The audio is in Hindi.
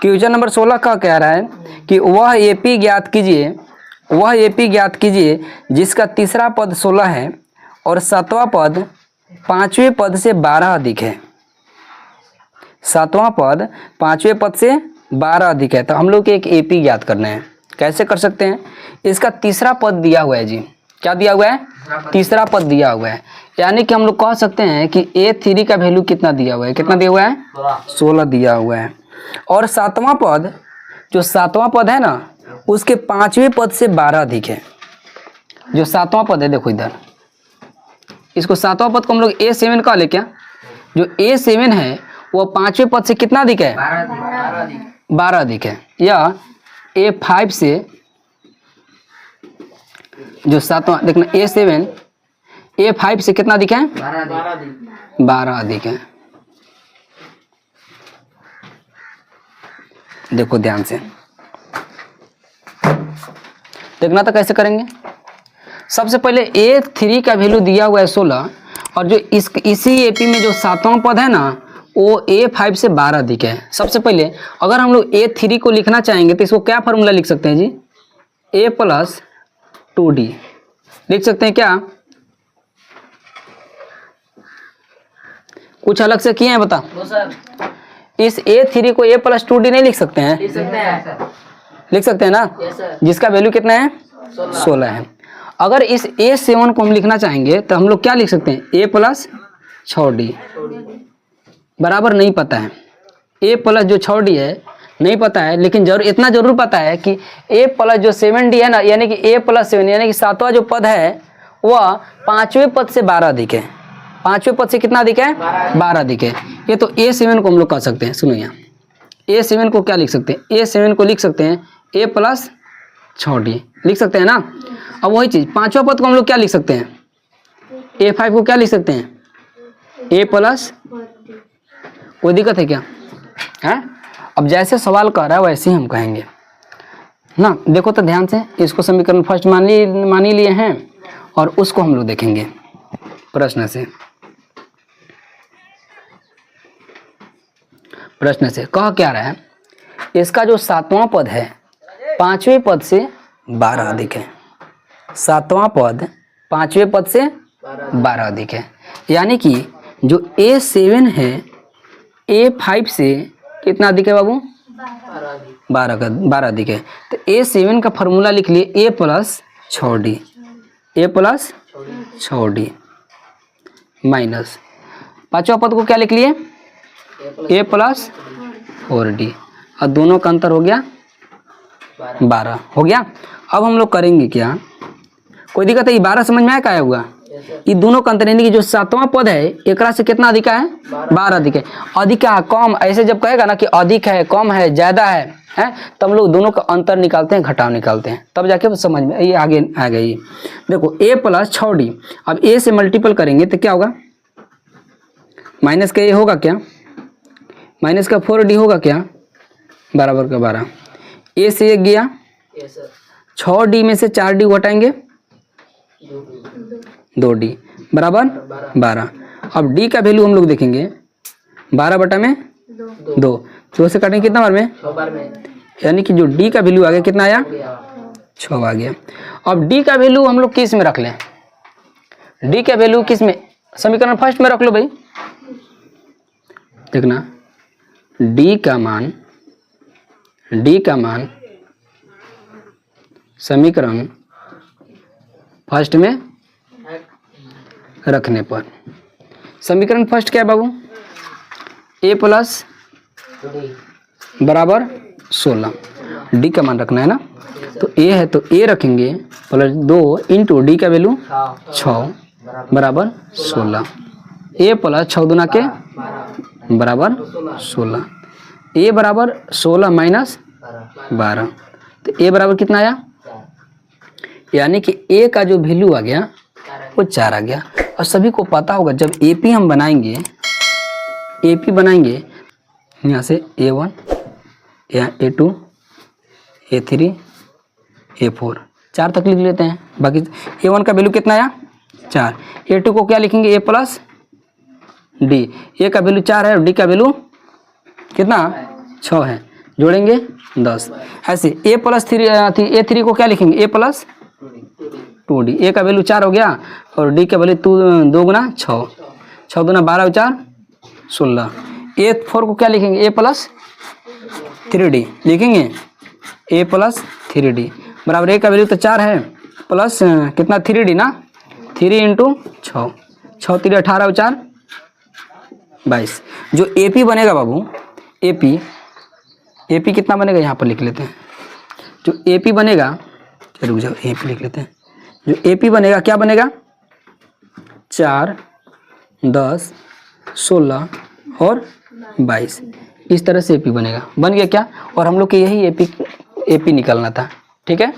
क्वेश्चन नंबर 16 का कह रहा है कि वह एपी ज्ञात कीजिए जिसका तीसरा पद 16 है और सातवां पद पांचवें पद से 12 अधिक है। सातवां पद पांचवें पद से 12 अधिक है। तो हम लोग एक एपी ज्ञात करना है। कैसे कर सकते हैं? इसका तीसरा पद दिया हुआ है जी। क्या दिया हुआ है? तीसरा पद दिया हुआ है। यानी कि हम लोग कह सकते हैं कि A3 का वैल्यू कितना दिया हुआ है? कितना दिया हुआ है? 16 दिया हुआ है। और सातवां पद, जो सातवां पद है ना, उसके पांचवें पद से 12 अधिक है। जो सातवां पद है, देखो इधर, इसको सातवां पद को हम लोग A7 का ले क्या? जो A7 है वो पांचवें पद से कितना अधिक है? 12 अधिक है। या A5 से, जो सातवां देखना A7 A5 से कितना अधिक है? 12 अधिक है। देखो ध्यान से देखना। तो कैसे करेंगे? सबसे पहले A3 का वैल्यू दिया हुआ है 16 और जो इसी एपी में जो सातवां पद है ना वो A5 से 12 अधिक है। सबसे पहले अगर हम लोग A3 को लिखना चाहेंगे तो इसको क्या फार्मूला लिख सकते हैं जी? A + 2D लिख सकते हैं क्या? कुछ अलग से किए हैं बता? इस A3 को A + 2D नहीं लिख सकते हैं? लिख सकते हैं ना? जिसका वैल्यू कितना है? 16 है। अगर इस A7 को हम लिखना चाहेंगे तो हम लोग क्या लिख सकते हैं? A + 6D बराबर नहीं पता है। A + जो 6D है नहीं पता है, लेकिन इतना जरूर पता है कि A + जो 7D है ना, यानी कि A + 7 यानी कि सातवां जो पद है वह पांचवें पद से 12 अधिक है। पांचवें पद से कितना अधिक है? 12 अधिक है। ये तो A7 को हम लोग कह सकते हैं। सुनो यहाँ, A7 को क्या लिख सकते हैं? A7 को लिख सकते हैं A + 6D लिख सकते हैं ना। अब वही चीज पांचवा पद को हम लोग क्या लिख सकते हैं? A5 को क्या लिख सकते हैं? A + कोई दिक्कत है क्या? है? अब जैसे सवाल कर रहा है वैसे ही हम कहेंगे ना। देखो तो ध्यान से, इसको समीकरण फर्स्ट मान ही लिए हैं और उसको हम लोग देखेंगे प्रश्न से। प्रश्न से कह क्या रहा है? इसका जो सातवां पद है पांचवें पद से 12 अधिक है। सातवां पद पांचवें पद से 12 अधिक है। यानी कि जो A7 है A5 से कितना अधिक है बाबू? 12 अधिक है। तो A7 का फॉर्मूला लिख लिए A + 6D। A + 6D minus पांचवा पद को क्या लिख लिए? A + 4D और दोनों का अंतर हो गया 12 हो गया। अब हम लोग करेंगे क्या? कोई दिक्कत है? 12 समझ में आया क्या हुआ? ये दोनों का अंतर यानी कि जो सातवां पद है एकरा से कितना अधिक है? 12 अधिक है। अधिक है कम, ऐसे जब कहेगा ना कि अधिक है, कम है, ज्यादा है, तब हम लोग दोनों का अंतर निकालते हैं, घटाव निकालते हैं, तब जाके समझ में ये आगे आ गई। देखो A + 6D, अब A से मल्टीपल करेंगे तो क्या होगा? माइनस का A होगा क्या? माइनस का 4D होगा क्या? बराबर का 12। A से 1 गया, 6D में से 4D घटाएंगे 2D बराबर 12। अब D का वैल्यू हम लोग देखेंगे 12/2, तो से काटेंगे कितना बार में? 6 बार में। यानी कि जो D का वैल्यू आ गया कितना आया? 6 आ गया। अब D का वैल्यू हम लोग किस में रख लें? D का वैल्यू किस में? समीकरण फर्स्ट में रख लो भाई। देखना D का मान समीकरण फर्स्ट में रखने पर, समीकरण फर्स्ट क्या है बाबू? A + बराबर 16, D का मान रखना है ना। तो A है तो A रखेंगे +2 इंटू D का वैल्यू 6 बराबर 16। A + 6 दूना के बराबर 16। A बराबर 16 माइनस 12, तो A बराबर कितना आया? यानी कि A का जो वैल्यू आ गया वो 4 आ गया। और सभी को पता होगा जब AP हम बनाएंगे, AP बनाएंगे यहाँ से A1, यहाँ A2, A3, A4 4 तक लिख लेते हैं। बाकी A1 का वैल्यू कितना आया? 4। A2 को क्या लिखेंगे? A + D। A का वैल्यू 4 है और D का वैल्यू कितना? 6 है। जोड़ेंगे 10। ऐसे a प्लस 3 a3 को क्या लिखेंगे a प्लस 2d। a का वैल्यू 4 हो गया और d का वैल्यू 2 गुना 6, 6 दूना 12 4 16। a4 को क्या लिखेंगे a प्लस 3d लिखेंगे a प्लस 3d बराबर a का वैल्यू तो 4 है प्लस कितना 3d ना 3 इंटू 6, 6 3 18 और 4 22। जो AP बनेगा बाबू AP कितना बनेगा यहाँ पर लिख लेते हैं। जो AP बनेगा, रुक जाओ AP लिख लेते हैं। जो AP बनेगा क्या बनेगा 4 10 16 और 22 इस तरह से AP बनेगा। बन गया क्या? और हम लोग के यही AP निकलना था। ठीक है।